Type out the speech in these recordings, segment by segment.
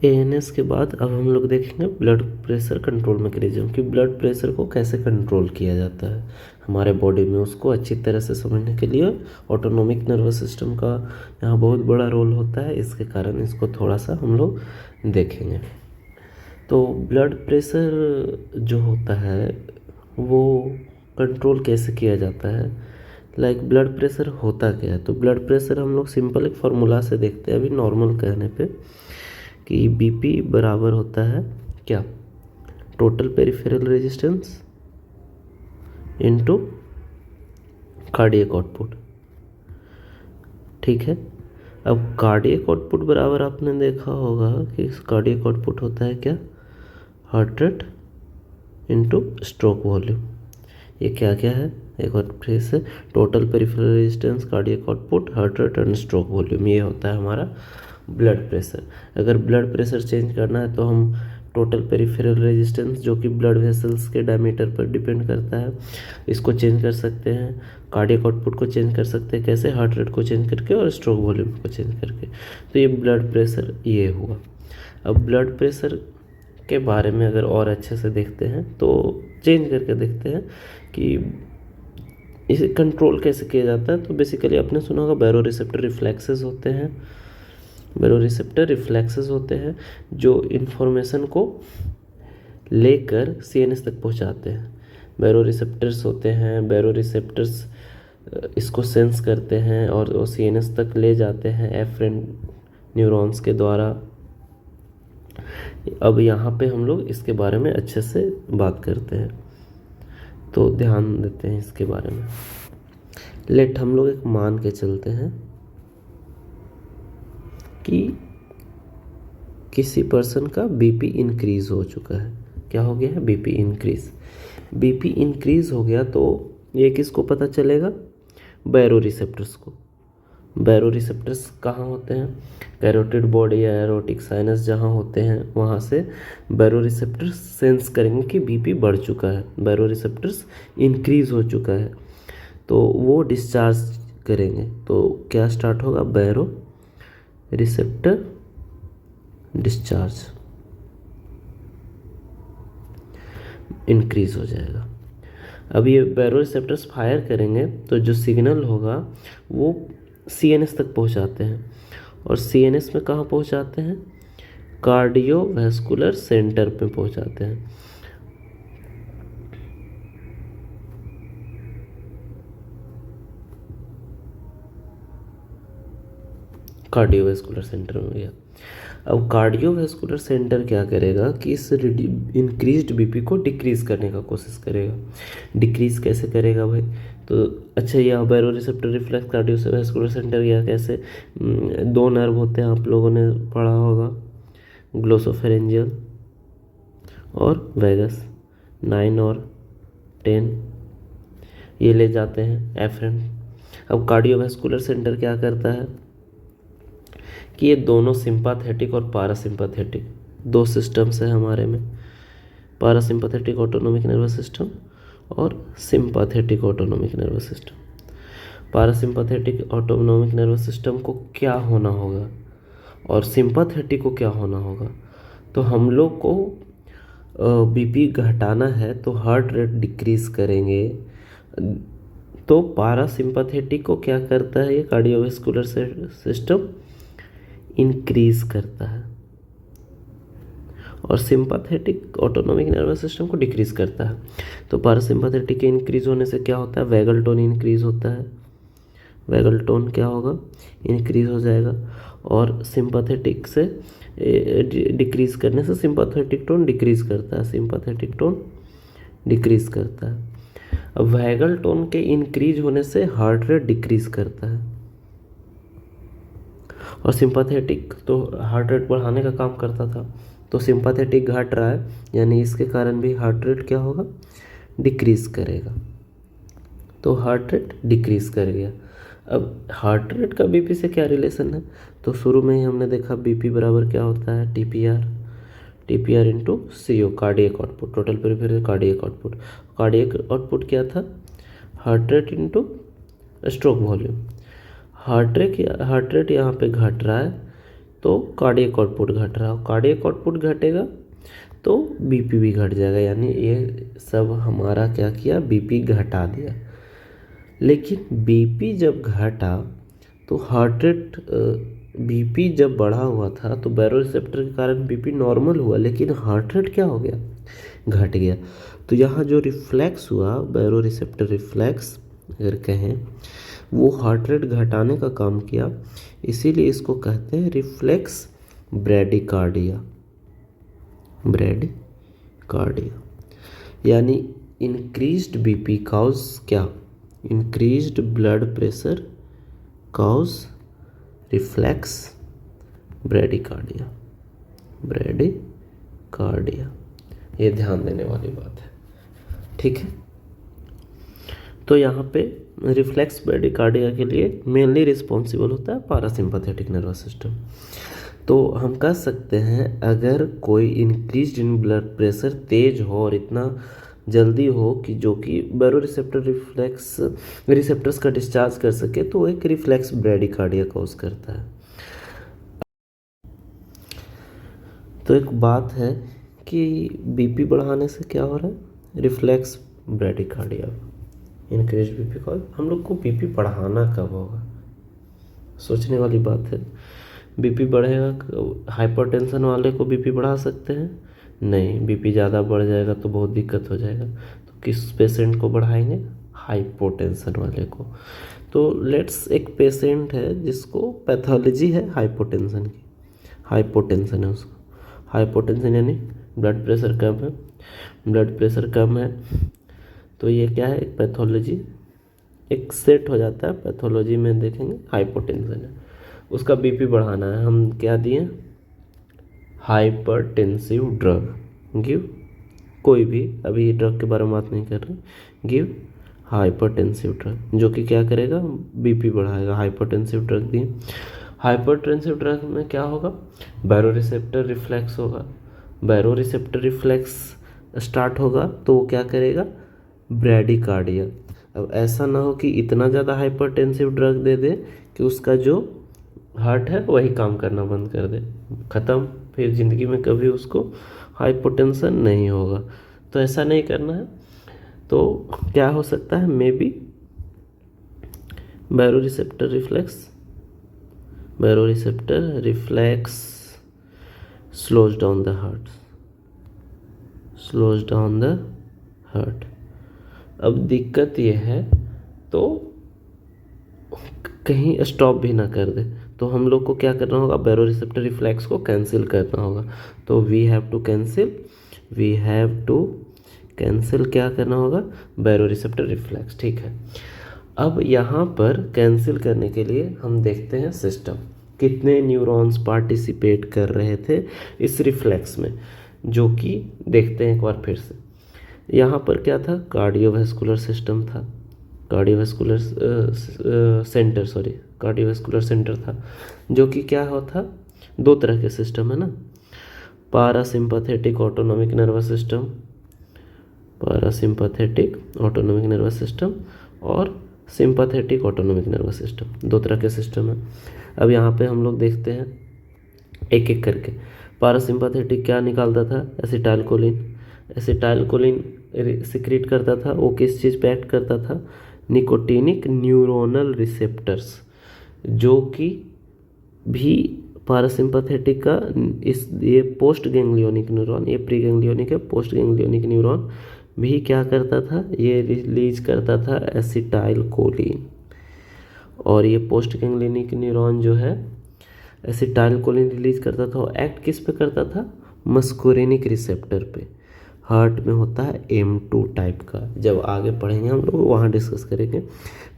ANS के बाद अब हम लोग देखेंगे ब्लड प्रेशर कंट्रोल मैकेनिज्म कि ब्लड प्रेशर को कैसे कंट्रोल किया जाता है हमारे बॉडी में। उसको अच्छी तरह से समझने के लिए ऑटोनोमिक नर्वस सिस्टम का यहाँ बहुत बड़ा रोल होता है, इसके कारण इसको थोड़ा सा हम लोग देखेंगे। तो ब्लड प्रेशर जो होता है वो कंट्रोल कैसे किया जाता है, लाइक ब्लड प्रेशर होता क्या है। तो ब्लड प्रेशर हम लोग सिंपल एक फार्मूला से देखते हैं अभी नॉर्मल कहने पे कि बीपी बराबर होता है क्या, total peripheral resistance into cardiac output. ठीक है, अब कार्डियक आउटपुट बराबर आपने देखा होगा कि कार्डियक आउटपुट होता है क्या, heart rate into stroke volume. ये क्या क्या है, एक बार फिर से, total peripheral resistance, cardiac output, heart rate and stroke volume, ये होता है हमारा ब्लड प्रेशर। अगर ब्लड प्रेशर चेंज करना है तो हम टोटल पेरिफेरल रेजिस्टेंस जो कि ब्लड वेसल्स के डायमीटर पर डिपेंड करता है, इसको चेंज कर सकते हैं। कार्डियक आउटपुट को चेंज कर सकते हैं कैसे, हार्ट रेट को चेंज करके और स्ट्रोक वॉल्यूम को चेंज करके। तो ये ब्लड प्रेशर ये हुआ। अब ब्लड प्रेशर के बारे में अगर और अच्छे से देखते हैं तो चेंज करके देखते हैं कि इसे कंट्रोल कैसे किया जाता है। तो बेसिकली आपने सुना होगा बैरो रिसेप्टर रिफ्लेक्सेस होते हैं, बैरो रिसेप्टर रिफ्लेक्सेस होते हैं जो इन्फॉर्मेशन को लेकर सीएनएस तक पहुंचाते हैं। बैरो रिसेप्टर्स होते हैं, बैरो रिसेप्टर्स इसको सेंस करते हैं और वो सीएनएस तक ले जाते हैं एफरेंट न्यूरॉन्स के द्वारा। अब यहाँ पे हम लोग इसके बारे में अच्छे से बात करते हैं, तो ध्यान देते हैं इसके बारे में। लेट हम लोग एक मान के चलते हैं कि किसी पर्सन का बीपी इंक्रीज हो चुका है। क्या हो गया है, बीपी इंक्रीज। बीपी इंक्रीज हो गया तो ये किसको पता चलेगा, बैरो रिसेप्टर्स को। बैरो रिसेप्टर्स कहाँ होते हैं, कैरोटिड बॉडी या एरोटिक साइनस जहाँ होते हैं वहाँ से बैरो रिसेप्टर्स सेंस करेंगे कि बीपी बढ़ चुका है, बैरो रिसेप्टर्स इंक्रीज हो चुका है, तो वो डिस्चार्ज करेंगे। तो क्या स्टार्ट होगा, बैरो रिसेप्टर डिस्चार्ज इंक्रीज हो जाएगा। अब ये बैरो रिसेप्टर्स फायर करेंगे तो जो सिग्नल होगा वो सीएनएस तक पहुंचाते हैं, और सीएनएस में कहाँ पहुंचाते हैं, कार्डियोवैस्कुलर सेंटर पे पहुंचाते हैं। कार्डियोवैस्कुलर सेंटर में गया। अब कार्डियोवैस्कुलर सेंटर क्या करेगा कि इस इंक्रीज्ड बीपी को डिक्रीज करने का कोशिश करेगा। डिक्रीज कैसे करेगा भाई, तो अच्छा यह बैरो रिसेप्टर रिफ्लेक्स कार्डियोवैस्कुलर सेंटर या कैसे, दो नर्व होते हैं, आप लोगों ने पढ़ा होगा, ग्लोसोफेरेंजियल और वेगस, 9 और 10, ये ले जाते हैं एफरेंट। अब कार्डियोवैस्कुलर सेंटर क्या करता है कि ये दोनों सिंपैथेटिक और पारासिम्पैथेटिक दो सिस्टम्स हैं हमारे में, पारासिम्पैथेटिक ऑटोनोमिक नर्वस सिस्टम और sympathetic autonomic nervous system. Parasympathetic autonomic nervous system को क्या होना होगा और सिंपैथेटिक को क्या होना होगा, तो हम लोग को बीपी घटाना है तो हार्ट रेट डिक्रीज करेंगे। तो पारासिम्पैथेटिक को क्या करता है, ये कार्डियोवैस्कुलर सिस्टम इंक्रीज करता है, और सिंपैथेटिक ऑटोनोमिक नर्वस सिस्टम को डिक्रीज करता है। तो पारासिम्पैथेटिक के इंक्रीज होने से क्या होता है, वैगल टोन इंक्रीज होता है, वैगल टोन क्या होगा, इंक्रीज हो जाएगा, और सिंपैथेटिक से डिक्रीज करने से सिंपैथेटिक टोन डिक्रीज करता है, सिंपैथेटिक टोन डिक्रीज करता है। अब वैगल टोन के इंक्रीज होने से हार्ट रेट डिक्रीज करता है, और सिंपैथेटिक तो हार्ट रेट बढ़ाने का काम करता था, तो सिंपैथेटिक घट रहा है यानी इसके कारण भी हार्ट रेट क्या होगा, डिक्रीज करेगा। तो हार्ट रेट डिक्रीज कर गया। अब हार्ट रेट का बीपी से क्या रिलेशन है, तो शुरू में ही हमने देखा बीपी बराबर क्या होता है, TPR into CO, cardiac output, total peripheral cardiac output. Cardiac output क्या था, heart rate into stroke volume. Heart rate यहाँ पे घट रहा है तो कार्डियक आउटपुट घट रहा हो, कार्डियक आउटपुट घटेगा तो बीपी भी घट जाएगा, यानी ये सब हमारा क्या किया, बीपी घटा दिया। लेकिन बीपी जब घटा तो हार्ट रेट, बीपी जब बढ़ा हुआ था तो बैरोरिसेप्टर के कारण बीपी नॉर्मल हुआ, लेकिन हार्ट रेट क्या हो गया, घट गया। तो यहाँ जो रिफ्लेक्स हुआ, बैरोरिसेप्टर रिफ्लेक्स अगर कहें, वो हार्ट रेट घटाने का काम किया, इसीलिए इसको कहते हैं रिफ्लेक्स ब्रैडिकार्डिया, ब्रैडिकार्डिया। यानी इंक्रीज्ड बीपी काउज क्या, increased blood pressure cause reflex bradycardia, bradycardia. ये ध्यान देने वाली बात है, ठीक है। तो यहाँ पे रिफ्लेक्स ब्रैडिकार्डिया के लिए मेनली रिस्पॉन्सिबल होता है पारासिम्पैथेटिक नर्वस सिस्टम। तो हम कह सकते हैं अगर कोई इंक्रीज इन ब्लड प्रेशर तेज हो और इतना जल्दी हो कि जो कि बैरोरिसेप्टर रिफ्लेक्स रिसेप्टर्स का डिस्चार्ज कर सके, तो एक रिफ्लेक्स ब्रैडिकार्डिया कॉज करता है। तो एक बात है कि बीपी बढ़ाने से क्या हो रहा है, reflex bradycardia, increase BP cause. हम लोग को बीपी बढ़ाना कब होगा, सोचने वाली बात है। बीपी बढ़ेगा, हाइपरटेंशन वाले को बीपी बढ़ा सकते हैं, नहीं, बीपी ज़्यादा बढ़ जाएगा तो बहुत दिक्कत हो जाएगा। तो किस पेशेंट को बढ़ाएंगे, हाइपोटेंशन वाले को। तो लेट्स, एक पेशेंट है जिसको पैथोलॉजी है हाइपोटेंशन की, हाइपोटेंशन है उसको, हाइपोटेंशन यानी ब्लड प्रेशर कम है, ब्लड प्रेशर कम है, तो ये क्या है, एक पैथोलॉजी, एक सेट हो जाता है, पैथोलॉजी में देखेंगे हाइपोटेंशन है, उसका बीपी बढ़ाना है, हम क्या दिए, हाइपरटेंसिव ड्रग गिव, कोई भी, अभी ड्रग के बारे में बात नहीं कर रहे, गिव हाइपरटेंसिव ड्रग, जो कि क्या करेगा, बीपी बढ़ाएगा। हाइपरटेंसिव ड्रग दिए, हाइपरटेंसिव ड्रग में क्या होगा, बैरोरिसेप्टर रिफ्लेक्स होगा, बैरोरिसेप्टर रिफ्लेक्स स्टार्ट होगा तो वो क्या करेगा, ब्रैडिकार्डिया। अब ऐसा ना हो कि इतना ज़्यादा हाइपरटेंसिव ड्रग दे दे कि उसका जो हार्ट है वही काम करना बंद कर दे, ख़त्म, फिर ज़िंदगी में कभी उसको हाइपोटेंशन नहीं होगा। तो ऐसा नहीं करना है। तो क्या हो सकता है, may be baroreceptor reflex slows down the heart, slows down the heart. अब दिक्कत ये है तो कहीं स्टॉप भी ना कर दे, तो हम लोग को क्या करना होगा, बैरोरिसेप्टर रिफ्लेक्स को कैंसिल करना होगा। तो वी हैव टू कैंसिल क्या करना होगा, बैरोरिसेप्टर रिफ्लेक्स, ठीक है। अब यहाँ पर कैंसिल करने के लिए हम देखते हैं सिस्टम, कितने न्यूरॉन्स पार्टिसिपेट कर रहे थे इस रिफ्लेक्स में, जो कि देखते हैं एक बार फिर से। यहाँ पर क्या था, कार्डियोवैस्कुलर सिस्टम था, कार्डियोवैस्कुलर सेंटर था, जो कि क्या होता, दो तरह के सिस्टम है ना, parasympathetic autonomic nervous system, parasympathetic autonomic nervous system और सिंपैथेटिक ऑटोनॉमिक नर्वस सिस्टम, दो तरह के सिस्टम है। अब यहाँ पे हम लोग देखते हैं एक एक करके। पारासिम्पैथेटिक क्या निकालता था, एसिटाइलकोलिन, एसिटाइलकोलिन सिक्रीट करता था, वो किस चीज़ पे एक्ट करता था, निकोटिनिक न्यूरोनल रिसेप्टर्स, जो कि भी पारासिम्पैथेटिक का ये पोस्ट गैंग्लियोनिक न्यूरॉन, ये प्री गैंग्लियोनिक है, पोस्ट गैंग्लियोनिक न्यूरॉन भी क्या करता था, ये रिलीज करता था एसिटाइलकोलिन। और ये पोस्ट गैंग्लियोनिक न्यूरॉन जो है एसिटाइलकोलिन रिलीज करता था, और एक्ट किस पे करता था, मस्कुरेनिक रिसेप्टर पे। हार्ट में होता है M2 टाइप का, जब आगे पढ़ेंगे हम लोग वहाँ डिस्कस करेंगे।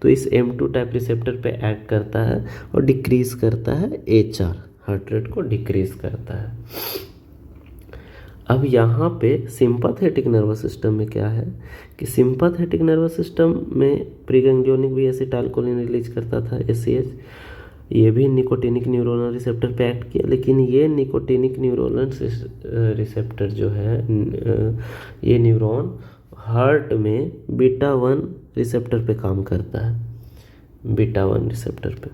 तो इस M2 टाइप रिसेप्टर पे एक्ट करता है और डिक्रीज करता है HR, हार्ट रेट को डिक्रीज करता है। अब यहाँ पे सिंपैथेटिक नर्वस सिस्टम में क्या है कि सिंपैथेटिक नर्वस सिस्टम में प्रीगैंग्लियोनिक भी एसिटाइलकोलिन रिलीज करता था, ACH, ये भी निकोटिनिक न्यूरोनल रिसेप्टर पे एक्ट किया, लेकिन ये निकोटिनिक न्यूरोनल रिसेप्टर जो है, ये न्यूरॉन हार्ट में बीटा 1 रिसेप्टर पे काम करता है, बीटा 1 रिसेप्टर पे।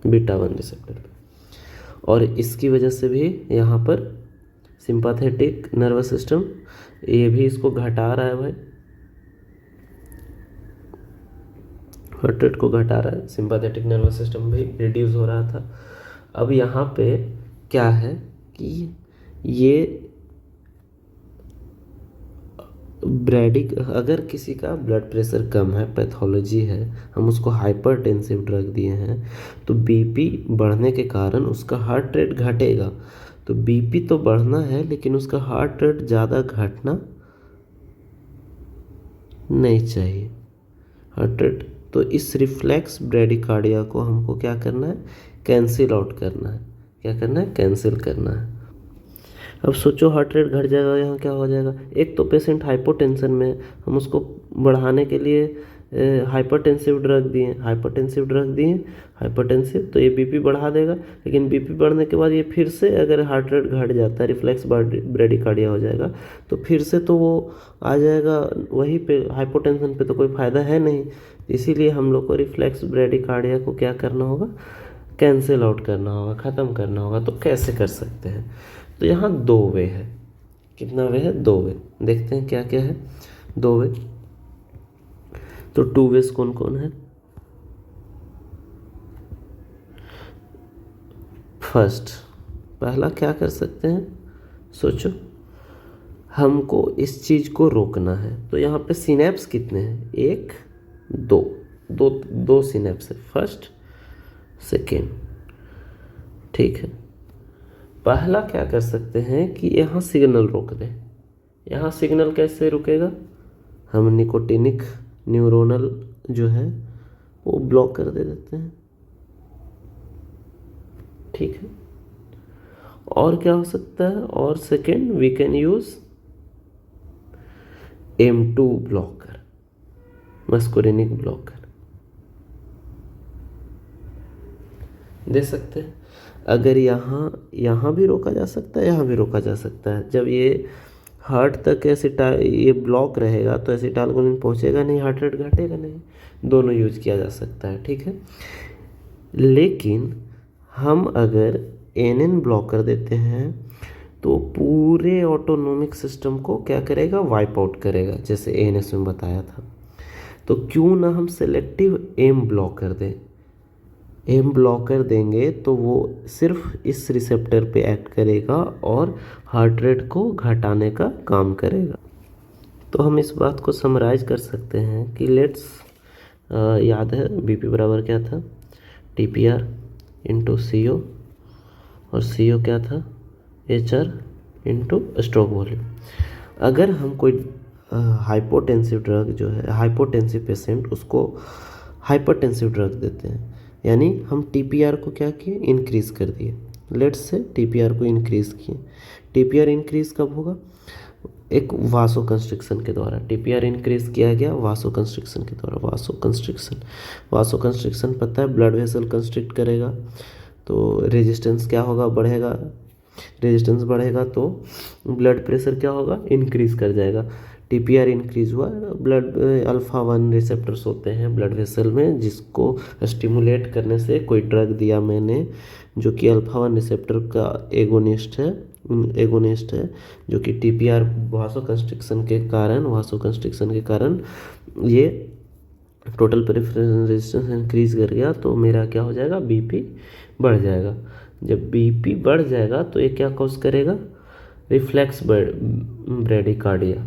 बीटा 1 रिसेप्टर पे। और इसकी वजह से भी यहाँ पर सिंपैथेटिक नर्वस सिस्टम ये भी इसको घटा रहा है भाई, हार्ट रेट को घटा रहा है, सिंपैथेटिक नर्वस सिस्टम भी रिड्यूस हो रहा था। अब यहाँ पे क्या है कि ये अगर किसी का ब्लड प्रेशर कम है, पैथोलॉजी है, हम उसको हाइपरटेंसिव ड्रग दिए हैं, तो बीपी बढ़ने के कारण उसका हार्ट रेट घटेगा। तो बीपी तो बढ़ना है लेकिन उसका हार्ट रेट ज़्यादा घटना नहीं चाहिए। हार्ट रेट, तो इस रिफ्लेक्स ब्रेडिकार्डिया को हमको क्या करना है, कैंसिल आउट करना है। क्या करना है, कैंसिल करना है। अब सोचो हार्ट रेट घट जाएगा, यहाँ क्या हो जाएगा, एक तो पेशेंट हाइपोटेंशन में, हम उसको बढ़ाने के लिए हाइपरटेंसिव ड्रग दिए, हाइपरटेंसिव तो ये बीपी बढ़ा देगा, लेकिन बीपी बढ़ने के बाद ये फिर से अगर हार्ट रेट घट जाता है, रिफ्लेक्स ब्रेडिकार्डिया हो जाएगा, तो फिर से तो वो आ जाएगा वहीं पे, हाइपोटेंशन पे तो कोई फ़ायदा है नहीं। इसीलिए हम लोग को रिफ्लेक्स ब्रेडिकार्डिया को क्या करना होगा, कैंसिल आउट करना होगा, ख़त्म करना होगा। तो कैसे कर सकते हैं, तो यहाँ 2 वे है। कितना वे है, 2 वे। देखते हैं क्या क्या है 2 वे। तो 2 वेज कौन कौन है। फर्स्ट, पहला क्या कर सकते हैं, सोचो हमको इस चीज़ को रोकना है। तो यहाँ पे सिनेप्स कितने हैं, 1 2, दो सिनेप्स है, फर्स्ट सेकेंड। ठीक है, पहला क्या कर सकते हैं कि यहाँ सिग्नल रोक दें। यहाँ सिग्नल कैसे रुकेगा, हम निकोटिनिक न्यूरोनल जो है वो ब्लॉक कर देते हैं। ठीक है, और क्या हो सकता है, और second we can use M2 blocker, muscarinic blocker दे सकते हैं। अगर यहाँ भी रोका जा सकता है, यहाँ भी रोका जा सकता है। जब ये हार्ट तक ये ब्लॉक रहेगा तो एसिटाइलकोलिन पहुँचेगा नहीं, हार्ट रेट घटेगा नहीं। दोनों यूज किया जा सकता है। ठीक है, लेकिन हम अगर NN ब्लॉकर देते हैं तो पूरे ऑटोनोमिक सिस्टम को क्या करेगा, वाइप आउट करेगा, जैसे ANS में बताया था। तो क्यों ना हम सेलेक्टिव M ब्लॉकर दें। M ब्लॉकर देंगे तो वो सिर्फ इस रिसेप्टर पे एक्ट करेगा और हार्ट रेट को घटाने का काम करेगा। तो हम इस बात को समराइज कर सकते हैं कि लेट्स याद है BP बराबर क्या था, TPR इंटू CO, और CO क्या था, HR इंटू स्ट्रोक वॉल्यूम। अगर हम कोई हाइपोटेंसिव ड्रग जो है, हाइपोटेंसिव पेशेंट, उसको हाइपरटेंसिव ड्रग देते हैं, यानी हम TPR को क्या किए, इंक्रीज़ कर दिए। लेट्स से TPR को इंक्रीज़ किए। TPR इंक्रीज़ कब होगा, एक वासो कंस्ट्रिक्शन के द्वारा। TPR इंक्रीज़ किया गया वासो कंस्ट्रिक्शन के द्वारा। वासो कंस्ट्रिक्शन पता है, ब्लड वेसल कंस्ट्रिक्ट करेगा तो रेजिस्टेंस क्या होगा, बढ़ेगा। रेजिस्टेंस बढ़ेगा तो ब्लड प्रेशर क्या होगा, इंक्रीज़ कर जाएगा। TPR इंक्रीज़ हुआ, ब्लड अल्फ़ा 1 रिसेप्टर्स होते हैं ब्लड वेसल में, जिसको स्टिमुलेट करने से कोई ड्रग दिया मैंने जो कि अल्फ़ा 1 रिसेप्टर का एगोनिस्ट है, जो कि TPR वासो कंस्ट्रिक्शन के कारण ये टोटल पेरिफेरल रेजिस्टेंस इंक्रीज कर गया, तो मेरा क्या हो जाएगा, BP बढ़ जाएगा। जब BP बढ़ जाएगा तो ये क्या कॉज करेगा, रिफ्लेक्स ब्रेडिकार्डिया।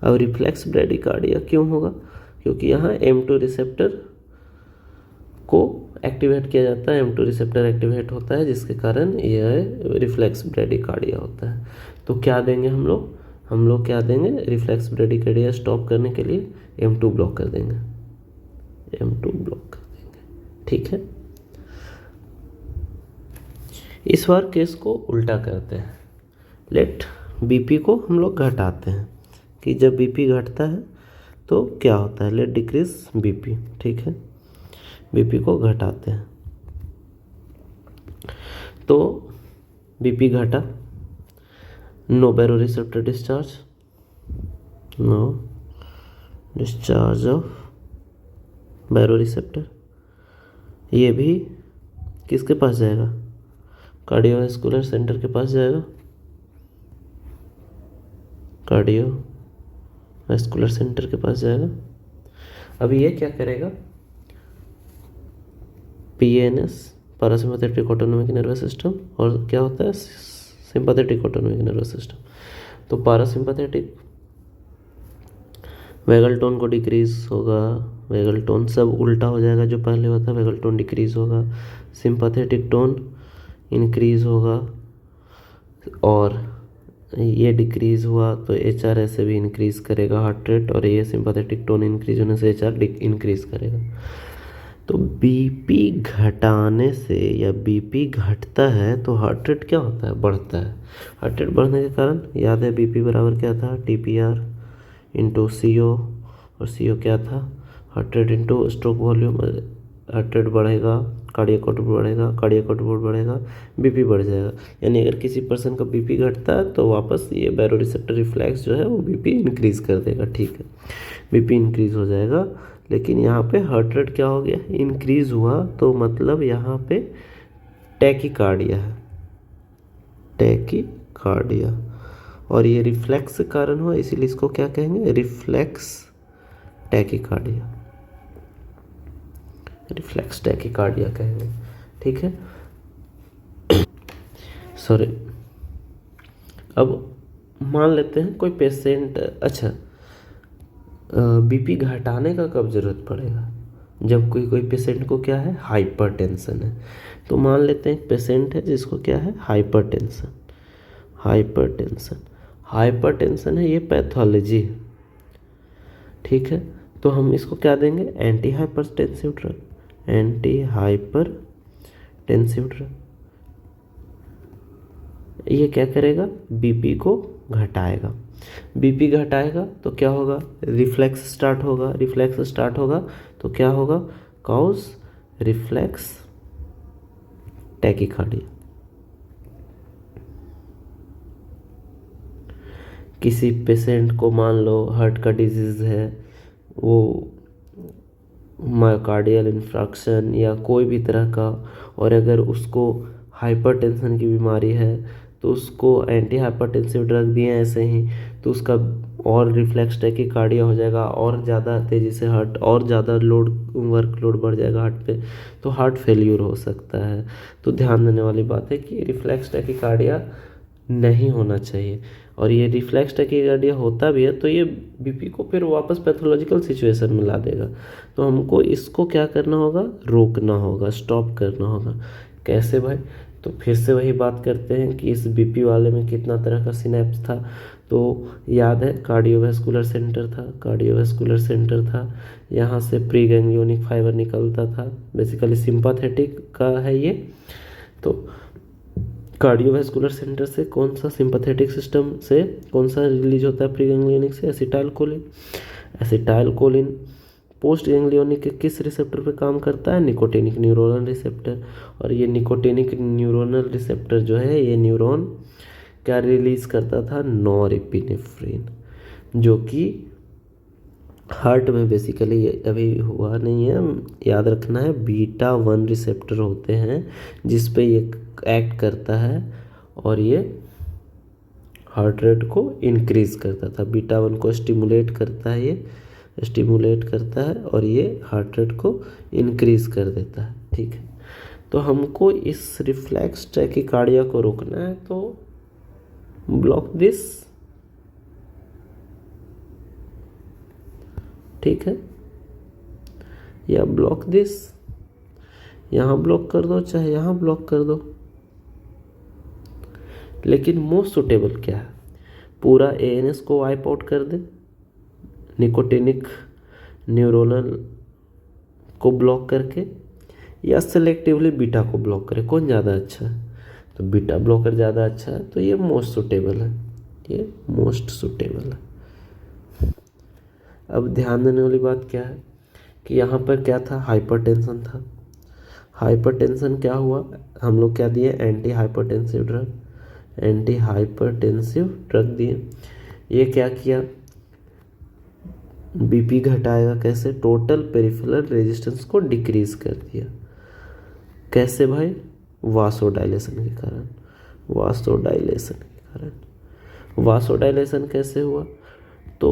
अब रिफ्लेक्स ब्रेडिकार्डिया क्यों होगा, क्योंकि यहाँ M2 रिसेप्टर को एक्टिवेट किया जाता है, M2 रिसेप्टर एक्टिवेट होता है, जिसके कारण यह रिफ्लेक्स ब्रेडिकार्डिया होता है। तो क्या देंगे हम लोग क्या देंगे, रिफ्लेक्स ब्रेडिकार्डिया स्टॉप करने के लिए M2 ब्लॉक कर देंगे, ठीक है। इस बार केस को उल्टा करते हैं, लेट BP को हम लोग घटाते हैं कि जब BP घटता है तो क्या होता है, लेट डिक्रीज BP। ठीक है, BP को घटाते हैं तो BP घटा, no baroreceptor discharge, no discharge of baroreceptor, ये भी किसके पास जाएगा? कार्डियोवैस्कुलर सेंटर के पास जाएगा। कार्डियोवैस्कुलर सेंटर के पास जाएगा। अब ये क्या करेगा? PNS, parasympathetic autonomic nervous system, और क्या होता है? Sympathetic autonomic nervous system. तो पैरासिम्पैथेटिक वेगल टोन को डिक्रीज होगा, वेगल टोन सब उल्टा हो जाएगा, जो पहले होता है वेगल टोन डिक्रीज होगा, सिंपैथेटिक टोन इंक्रीज होगा, और ये डिक्रीज हुआ तो एच आर ऐसे भी इंक्रीज करेगा हार्ट रेट, और ये सिंपैथेटिक टोन इंक्रीज होने से एच आर इंक्रीज करेगा। तो बीपी घटाने से या बीपी घटता है तो हार्ट रेट क्या होता है? बढ़ता है। हार्ट रेट बढ़ने के कारण याद है बीपी बराबर क्या था? टीपीआर इंटू सी ओ, और सी ओ क्या था? Heart rate into stroke volume. Heart rate बढ़ेगा, कार्डियक आउटपुट बढ़ेगा, कार्डियक आउटपुट बढ़ेगा, बीपी बढ़ जाएगा। यानी अगर किसी पर्सन का बीपी घटता है तो वापस ये बैरोरिसेप्टर रिफ्लेक्स जो है वो बीपी इंक्रीज कर देगा। ठीक है, बीपी इंक्रीज हो जाएगा। लेकिन यहाँ पे हार्ट रेट क्या हो गया? इंक्रीज हुआ, तो मतलब यहाँ पे टैकीकार्डिया है, टैकीकार्डिया, और ये रिफ्लेक्स के कारण हुआ, इसीलिए इसको क्या कहेंगे? रिफ्लेक्स टैकीकार्डिया, रिफ्लेक्स टैकीकार्डिया कहेंगे। ठीक है, सॉरी। अब मान लेते हैं कोई पेशेंट, अच्छा बीपी घटाने का कब ज़रूरत पड़ेगा? जब कोई पेशेंट को क्या है? हाइपरटेंशन है। तो मान लेते हैं पेशेंट है जिसको क्या है? हाइपरटेंशन। हाइपरटेंशन, हाइपरटेंशन है, ये पैथोलॉजी है। ठीक है, तो हम इसको क्या देंगे? Anti hypertensive drug, anti hypertensive drug. ये क्या करेगा? बीपी को घटाएगा। बीपी घटाएगा तो क्या होगा? रिफ्लेक्स स्टार्ट होगा। रिफ्लेक्स स्टार्ट होगा तो क्या होगा? Cause reflex tachycardia. किसी पेशेंट को मान लो हार्ट का डिजीज़ है, वो मायोकार्डियल इन्फ्रैक्शन या कोई भी तरह का, और अगर उसको हाइपरटेंशन की बीमारी है तो उसको एंटी हाइपरटेंसिव ड्रग दिए ऐसे ही, तो उसका और रिफ्लेक्स टैकीकार्डिया हो जाएगा, और ज़्यादा तेज़ी से हार्ट, और ज़्यादा लोड, वर्कलोड बढ़ जाएगा हार्ट पे, तो हार्ट फेल्यूर हो सकता है। तो ध्यान देने वाली बात है कि रिफ्लेक्स टैकीकार्डिया नहीं होना चाहिए, और ये रिफ्लेक्स टैकीकार्डिया होता भी है तो ये बीपी को फिर वापस पैथोलॉजिकल सिचुएशन में ला देगा। तो हमको इसको क्या करना होगा? रोकना होगा, स्टॉप करना होगा। कैसे भाई? तो फिर से वही बात करते हैं कि इस बीपी वाले में कितना तरह का सिनेप्स था। तो याद है कार्डियोवैस्कुलर सेंटर था, कार्डियोवैस्कुलर सेंटर था, यहाँ से प्री गैंग्लियोनिक फाइबर निकलता था, बेसिकली सिंपैथेटिक का है ये। तो कार्डियोवैस्कुलर सेंटर से कौन सा, सिंपैथेटिक सिस्टम से कौन सा रिलीज होता है प्री गैंग्लियोनिक से? एसिटाइलकोलिन। एसिटाइलकोलिन पोस्ट गैंग्लियोनिक के किस रिसेप्टर पे काम करता है? Nicotinic neuronal receptor. और ये निकोटिनिक न्यूरोनल रिसेप्टर जो है, ये न्यूरॉन क्या रिलीज करता था? नॉरएपिनेफ्रिन, जो कि हार्ट में बेसिकली अभी हुआ नहीं है, याद रखना है। बीटा 1 रिसेप्टर होते हैं जिस पे ये एक्ट करता है, और ये हार्ट रेट को इंक्रीज करता था। बीटा 1 को स्टिमुलेट करता है, ये स्टिमुलेट करता है, और ये हार्ट रेट को इंक्रीज कर देता है। ठीक है, तो हमको इस रिफ्लेक्स टैकीकार्डिया को रोकना है, तो ब्लॉक दिस। ठीक है, या ब्लॉक दिस, यहाँ ब्लॉक कर दो चाहे यहाँ ब्लॉक कर दो। लेकिन मोस्ट सुटेबल क्या है? पूरा एएनएस को वाइप आउट कर दे, निकोटिनिक न्यूरोनल को ब्लॉक करके, या सेलेक्टिवली बीटा को ब्लॉक करे। कौन ज़्यादा अच्छा है? तो बीटा ब्लॉकर ज़्यादा अच्छा है, तो ये मोस्ट सुटेबल है, ये मोस्ट सुटेबल है। अब ध्यान देने वाली बात क्या है कि यहाँ पर क्या था? हाइपरटेंशन था। हाइपरटेंशन क्या हुआ? हम लोग क्या दिए? Anti hypertensive drug, anti hypertensive drug दिए। ये क्या किया? बीपी घटाएगा कैसे? टोटल पेरिफेरल रेजिस्टेंस को डिक्रीज कर दिया। कैसे भाई? वासोडाइलेशन के कारण। वासोडाइलेशन के कारण। वासोडाइलेशन कैसे हुआ? तो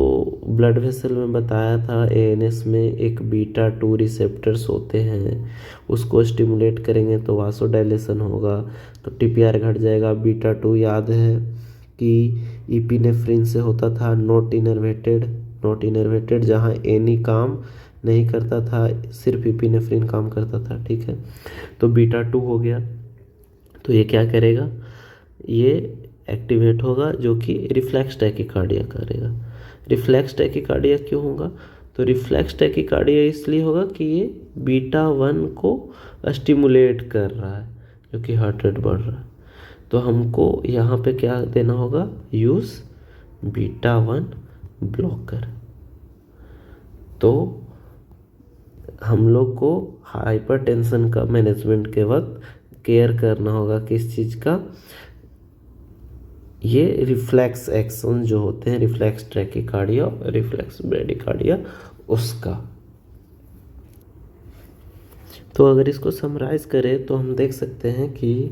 ब्लड वेसल में बताया था एएनएस में एक बीटा 2 रिसेप्टर्स होते हैं, उसको स्टिमुलेट करेंगे तो वासोडाइलेशन होगा, तो टीपीआर घट जाएगा। बीटा 2 याद है कि इपिनेफ्रिन से होता था नॉट इनर्वेटेड, जहाँ एनी काम नहीं करता था, सिर्फ इपिनेफ्रिन काम करता था, ठीक है। तो बीटा 2 हो गया, तो ये क्या करेगा? ये एक्टिवेट होगा, जो कि रिफ्लेक्स टैकीकार्डिया करेगा। रिफ्लेक्स टैकीकार्डिया क्यों होगा? तो रिफ्लेक्स टैकीकार्डिया इसलिए होगा कि ये बीटा 1 को स्टिमुलेट कर रहा है, क्योंकि हार्ट रेट बढ़ रहा है। तो हमको यहाँ पे क्या देना होगा? Use beta 1 blocker. तो हम लोग को हाइपरटेंशन का मैनेजमेंट के वक्त केयर करना होगा किस चीज़ का? ये रिफ्लेक्स एक्शन जो होते हैं, रिफ्लेक्स ट्रैकीकार्डिया, रिफ्लेक्स ब्रेडिकार्डिया, उसका। तो अगर इसको समराइज़ करें तो हम देख सकते हैं कि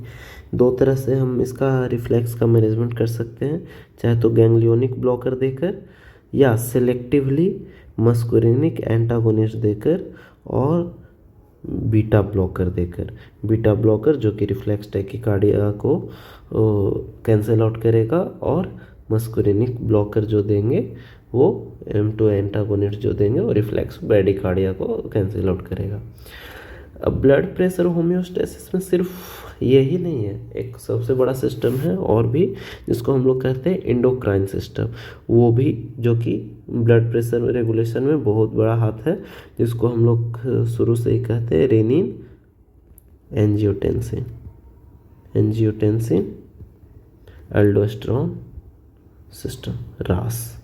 दो तरह से हम इसका रिफ्लेक्स का मैनेजमेंट कर सकते हैं, चाहे तो गैंग्लियोनिक ब्लॉकर देकर या सेलेक्टिवली मस्कुरिनिक एंटागोनिस्ट देकर और बीटा ब्लॉकर देकर। बीटा ब्लॉकर जो कि रिफ्लेक्स टैकीकार्डिया को कैंसिल आउट करेगा, और मस्कुरिनिक ब्लॉकर जो देंगे वो M2 एंटागोनिस्ट जो देंगे वो रिफ्लेक्स ब्रेडिकार्डिया को कैंसिल आउट करेगा। अब ब्लड प्रेशर होम्योस्टेसिस में सिर्फ यही नहीं है, एक सबसे बड़ा सिस्टम है और भी, जिसको हम लोग कहते हैं एंडोक्राइन सिस्टम। वो भी जो कि ब्लड प्रेशर रेगुलेशन में बहुत बड़ा हाथ है, जिसको हम लोग शुरू से ही कहते हैं रेनिन एंजियोटेंसिन एल्डोस्टेरोन सिस्टम, रास।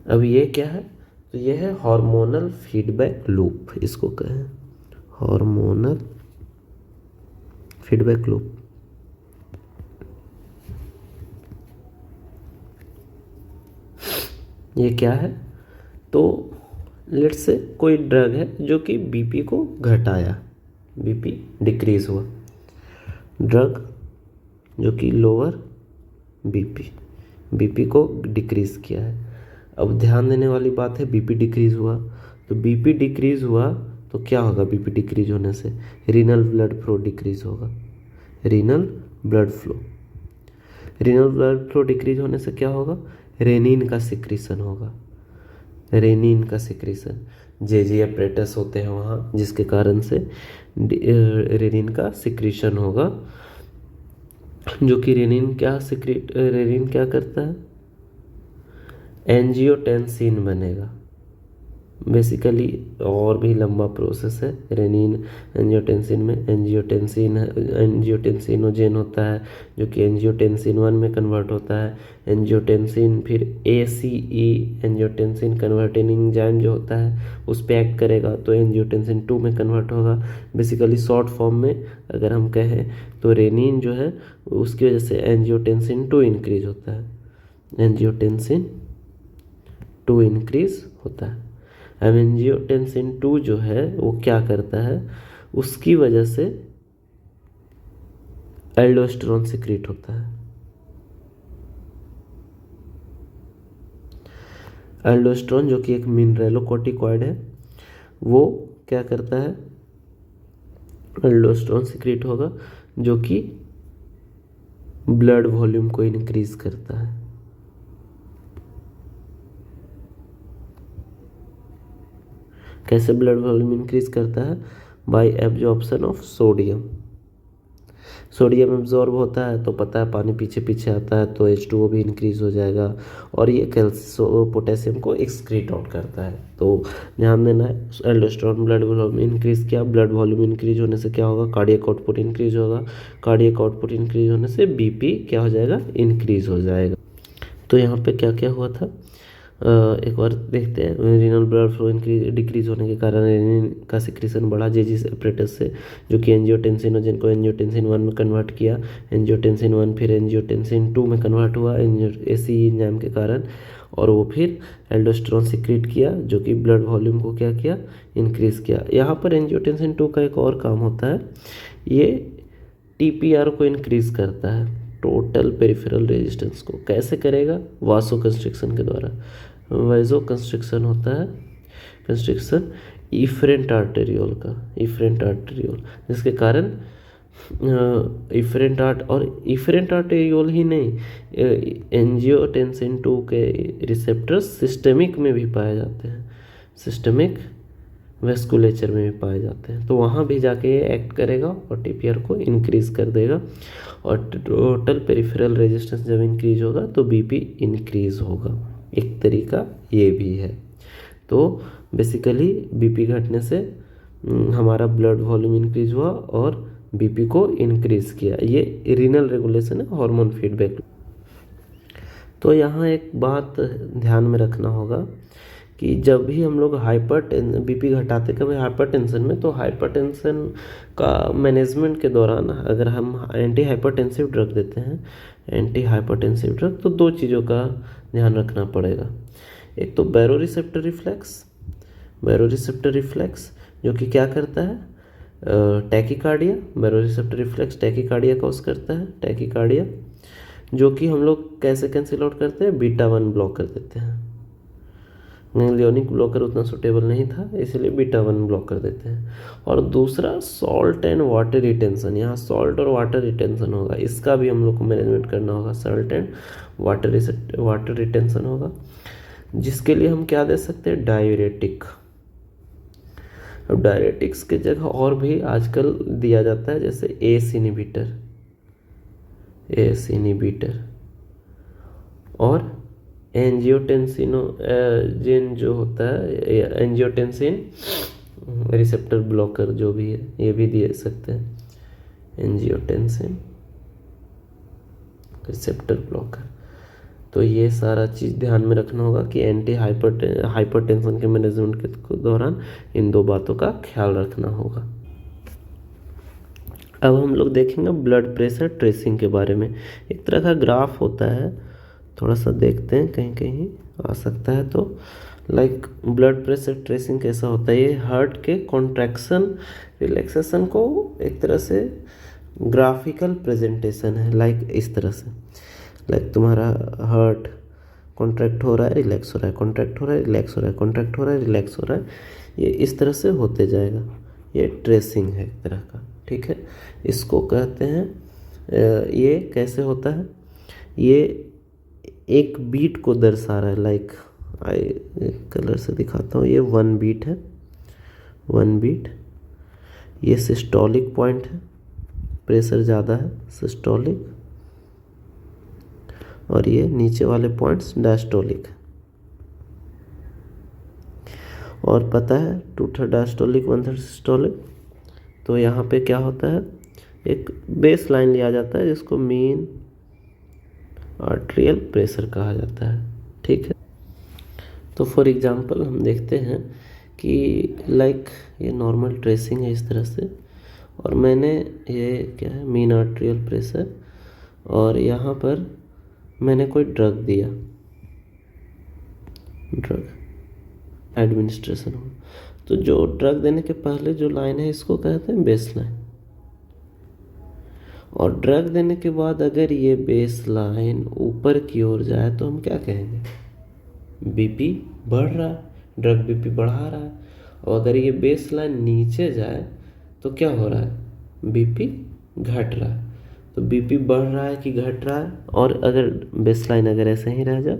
अब ये क्या है? तो ये है हार्मोनल फीडबैक लूप, इसको कहें हार्मोनल फीडबैक लूप। ये क्या है? तो लेट्स से कोई ड्रग है जो कि बीपी को घटाया, बीपी डिक्रीज हुआ, ड्रग जो कि लोअर बीपी को डिक्रीज किया है। अब ध्यान देने वाली बात है, बीपी डिक्रीज हुआ, तो बीपी डिक्रीज हुआ तो क्या होगा? बीपी डिक्रीज होने से रीनल ब्लड फ्लो डिक्रीज होगा। रीनल ब्लड फ्लो डिक्रीज होने से क्या होगा? रेनिन का सिक्रीशन होगा। रेनिन का सिक्रीशन, जेजी एपरेटस होते हैं वहाँ, जिसके कारण से रेनिन का सिक्रीशन होगा, जो कि रेनिन क्या करता है? एंजियोटेंसिन बनेगा। बेसिकली और भी लंबा प्रोसेस है रेनिन एंजियोटेंसिन में। एंजियोटेंसिनोजेन होता है जो कि एंजियोटेंसिन 1 में कन्वर्ट होता है। एंजियोटेंसिन फिर ACE एंजियोटेंसिन कन्वर्टिंग एंजाइम जो होता है उस पर एक्ट करेगा, तो एंजियोटेंसिन 2 में कन्वर्ट होगा। बेसिकली शॉर्ट फॉर्म में अगर हम कहें तो रेनिन जो है उसकी वजह से एंजियोटेंसिन 2 इंक्रीज होता है, एंजियोटेंसिन 2 इंक्रीज होता है। अब एंजियोटेंसिन 2 जो है वो क्या करता है? उसकी वजह से एल्डोस्टेरोन सिक्रीट होता है। एल्डोस्टेरोन जो कि एक मिनरेलोकॉर्टिकॉइड है, वो क्या करता है? एल्डोस्टेरोन सिक्रीट होगा जो कि ब्लड वॉल्यूम को इंक्रीज करता है। कैसे ब्लड वॉल्यूम इंक्रीज करता है? Bye absorption of sodium. Sodium absorb होता है तो पता है पानी पीछे पीछे आता है, तो H2O भी इंक्रीज हो जाएगा, और ये पोटेशियम को एक्सक्रीट आउट करता है। तो ध्यान देना है, एल्डोस्टेरोन ब्लड वॉल्यूम इंक्रीज किया, ब्लड वॉल्यूम इंक्रीज होने से क्या होगा? कार्डियक आउटपुट इंक्रीज होगा, कार्डियक आउटपुट इंक्रीज होने से बीपी क्या हो जाएगा? इंक्रीज हो जाएगा। तो यहाँ पे क्या क्या हुआ था? एक और देखते हैं, रीनल ब्लड फ्लो डिक्रीज होने के कारण रेनिन का सिक्रीशन बढ़ा जेजी एपरेटस से, जो कि एंजियोटेंसिनोजन को एंजियोटेंसिन 1 में कन्वर्ट किया। एंजियोटेंसिन 1 फिर एंजियोटेंसिन 2 में कन्वर्ट हुआ एसी एंजाइम के कारण, और वो फिर एल्डोस्टेरोन सिक्रीट किया, जो कि ब्लड वॉल्यूम को क्या किया, इंक्रीज किया। यहाँ पर एंजियोटेंसिन 2 का एक और काम होता है, ये टीपीआर को इंक्रीज करता है, टोटल पेरिफेरल रेजिस्टेंस को। कैसे करेगा? वासो कंस्ट्रिक्शन के द्वारा। वाइजो कंस्ट्रिक्शन होता है, कंस्ट्रिक्शन इफरेंट आर्टेरियोल का, इफरेंट आर्टेरियोल, जिसके कारण इफरेंट आर्टेरियोल ही नहीं, एंजियोटेंसिन 2 के रिसेप्टर्स सिस्टेमिक में भी पाए जाते हैं, सिस्टेमिक वेस्कुलेचर में भी पाए जाते हैं, तो वहाँ भी जाके ये एक्ट करेगा और टीपीआर को इंक्रीज कर देगा। और टोटल पेरिफेरल रेजिस्टेंस जब इंक्रीज होगा तो बीपी इंक्रीज होगा, एक तरीका ये भी है। तो बेसिकली बीपी घटने से हमारा ब्लड वॉल्यूम इंक्रीज हुआ और बीपी को इंक्रीज किया, ये रीनल रेगुलेशन है, हार्मोन फीडबैक। तो यहाँ एक बात ध्यान में रखना होगा कि जब भी हम लोग बीपी घटाते कभी हाइपरटेंशन में, तो हाइपरटेंशन का मैनेजमेंट के दौरान अगर हम एंटी हाइपरटेंसिव ड्रग देते हैं, एंटी हाइपरटेंसिव ड्रग, तो दो चीज़ों का ध्यान रखना पड़ेगा। एक तो बैरोरिसेप्टर रिफ्लेक्स, बैरोरिसेप्टर रिफ्लेक्स जो कि क्या करता है, tachycardia, baroreceptor reflex tachycardia cause करता है, टैकीकार्डिया, जो कि हम लोग कैसे कैंसिल आउट करते हैं, बीटा 1 ब्लॉक कर देते हैं। गैंग्लियोनिक ब्लॉकर उतना सुटेबल नहीं था, इसलिए बीटा 1 ब्लॉक कर देते हैं। और दूसरा सॉल्ट एंड वाटर रिटेंशन, यहाँ सॉल्ट और वाटर रिटेंशन होगा, इसका भी हम लोग को मैनेजमेंट करना होगा, सॉल्ट एंड वाटर रिटेंशन होगा, जिसके लिए हम क्या दे सकते हैं, डायूरेटिक। अब डायरेटिक्स की जगह और भी आजकल दिया जाता है, जैसे एस इनिबिटर और एंजियोटेंसिनोजेन जो होता है, एंजियोटेंसिन रिसेप्टर ब्लॉकर जो भी है, ये भी दे सकते हैं, एंजियोटेंसिन रिसेप्टर ब्लॉकर। तो ये सारा चीज़ ध्यान में रखना होगा कि एंटी हाइपरटेंशन के मैनेजमेंट के दौरान इन दो बातों का ख्याल रखना होगा। अब हम लोग देखेंगे ब्लड प्रेशर ट्रेसिंग के बारे में। एक तरह का ग्राफ होता है, थोड़ा सा देखते हैं, कहीं कहीं आ सकता है। तो लाइक ब्लड प्रेशर ट्रेसिंग कैसा होता है, ये हार्ट के कॉन्ट्रैक्शन रिलैक्सेशन को एक तरह से ग्राफिकल प्रेजेंटेशन है, लाइक इस तरह से, लाइक तुम्हारा हार्ट कॉन्ट्रैक्ट हो रहा है, रिलैक्स हो रहा है, कॉन्ट्रैक्ट हो रहा है, रिलैक्स हो रहा है, कॉन्ट्रैक्ट हो रहा है, रिलैक्स हो रहा है, ये इस तरह से होते जाएगा। ये ट्रेसिंग है एक तरह का, ठीक है। इसको कहते हैं, ये कैसे होता है, ये एक बीट को दर्शा रहा है, लाइक कलर से दिखाता हूँ, ये 1 बीट है, 1 बीट, ये सिस्टोलिक पॉइंट है, प्रेशर ज़्यादा है सिस्टोलिक, और ये नीचे वाले पॉइंट्स डायस्टोलिक। और पता है 2/3 डायस्टोलिक 1/3 सिस्टोलिक। तो यहाँ पे क्या होता है, एक बेस लाइन लिया जाता है जिसको मीन आर्टेरियल प्रेशर कहा जाता है, ठीक है। तो फॉर एग्जांपल हम देखते हैं कि लाइक ये नॉर्मल ट्रेसिंग है इस तरह से, और मैंने ये क्या है, मीन आर्टेरियल प्रेशर, और यहाँ पर मैंने कोई ड्रग दिया, ड्रग एडमिनिस्ट्रेशन हो, तो जो ड्रग देने के पहले जो लाइन है इसको कहते हैं बेस लाइन, और ड्रग देने के बाद अगर ये बेस लाइन ऊपर की ओर जाए तो हम क्या कहेंगे, बीपी बढ़ रहा है, ड्रग बीपी बढ़ा रहा है। और अगर ये बेस लाइन नीचे जाए तो क्या हो रहा है, बीपी घट रहा है। तो बीपी बढ़ रहा है कि घट रहा है, और अगर बेस लाइन अगर ऐसे ही रह जाए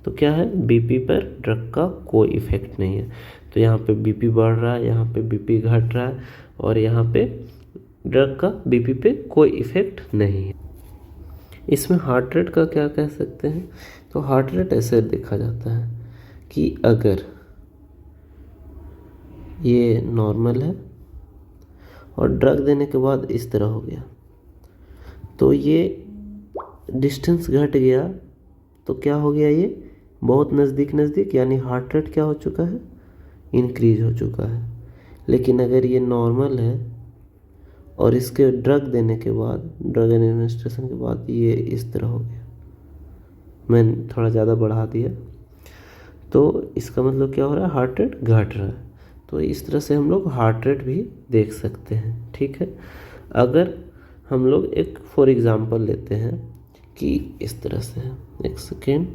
तो क्या है, बीपी पर ड्रग का कोई इफेक्ट नहीं है। तो यहाँ पे बीपी बढ़ रहा है, यहाँ पे बीपी घट रहा है, और यहाँ पे ड्रग का बीपी पे कोई इफेक्ट नहीं है। इसमें हार्ट रेट का क्या कह सकते हैं, तो हार्ट रेट ऐसे देखा जाता है कि अगर ये नॉर्मल है और ड्रग देने के बाद इस तरह हो गया, तो ये डिस्टेंस घट गया, तो क्या हो गया, ये बहुत नज़दीक नज़दीक, यानी हार्ट रेट क्या हो चुका है, इंक्रीज हो चुका है। लेकिन अगर ये नॉर्मल है और इसके ड्रग देने के बाद, ड्रग एडमिनिस्ट्रेशन के बाद ये इस तरह हो गया, मैंने थोड़ा ज़्यादा बढ़ा दिया, तो इसका मतलब क्या हो रहा है, हार्ट रेट घट रहा है। तो इस तरह से हम लोग हार्ट रेट भी देख सकते हैं, ठीक है। अगर हम लोग एक फॉर एग्ज़ाम्पल लेते हैं कि इस तरह से है, एक सेकेंड,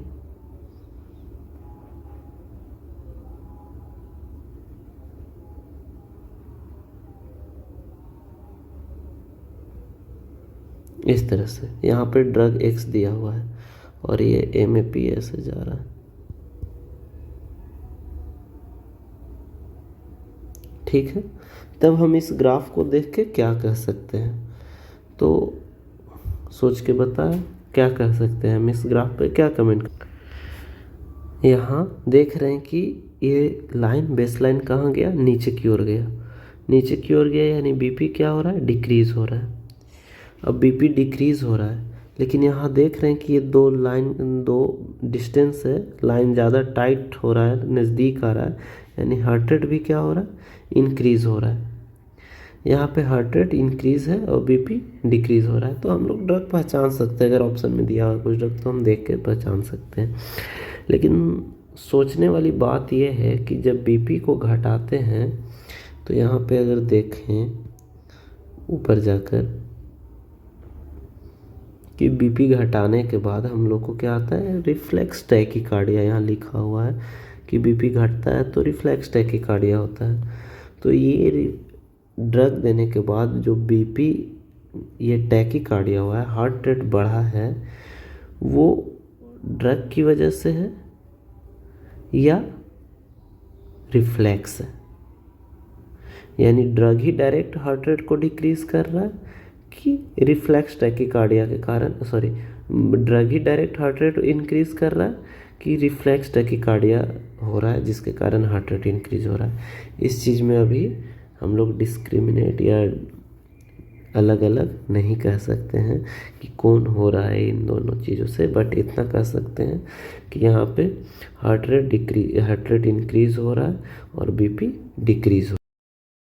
इस तरह से यहाँ पे ड्रग एक्स दिया हुआ है और ये MAP ऐसे जा रहा है, ठीक है। तब हम इस ग्राफ को देख के क्या कह सकते हैं, तो सोच के बताएं क्या कह सकते हैं हम इस ग्राफ पे, क्या कमेंट। यहाँ देख रहे हैं कि ये लाइन, बेस लाइन कहाँ गया, नीचे की ओर गया, नीचे की ओर गया, यानी BP क्या हो रहा है, डिक्रीज़ हो रहा है। अब BP डिक्रीज़ हो रहा है, लेकिन यहाँ देख रहे हैं कि ये दो डिस्टेंस है, लाइन ज़्यादा टाइट हो रहा है, नज़दीक आ रहा है, यानी हार्ट रेट भी क्या हो रहा है, इंक्रीज़ हो रहा है। यहाँ पे हार्ट रेट इंक्रीज़ है और BP डिक्रीज़ हो रहा है। तो हम लोग ड्रग पहचान सकते हैं, अगर ऑप्शन में दिया हुआ कुछ ड्रग तो हम देख के पहचान सकते हैं। लेकिन सोचने वाली बात यह है कि जब BP को घटाते हैं तो यहाँ पे अगर देखें ऊपर जाकर कि BP घटाने के बाद हम लोग को क्या आता है, रिफ्लेक्स टैकीकार्डिया, यहाँ लिखा हुआ है कि BP घटता है तो रिफ्लेक्स टैकीकार्डिया होता है। तो ये ड्रग देने के बाद जो BP, ये टैकीकार्डिया हुआ है, हार्ट रेट बढ़ा है, वो ड्रग की वजह से है या रिफ्लेक्स है, यानी ड्रग ही डायरेक्ट हार्ट रेट को डिक्रीज कर रहा है कि रिफ्लेक्स टैकीकार्डिया के कारण, सॉरी, ड्रग ही डायरेक्ट हार्ट रेट इंक्रीज कर रहा है कि रिफ्लेक्स टैकीकार्डिया हो रहा है जिसके कारण हार्ट रेट इंक्रीज हो रहा है। इस चीज़ में अभी हम लोग डिस्क्रिमिनेट या अलग अलग नहीं कह सकते हैं कि कौन हो रहा है इन दोनों चीज़ों से, बट इतना कह सकते हैं कि यहाँ पे हार्ट रेट इंक्रीज हो रहा है और BP डिक्रीज हो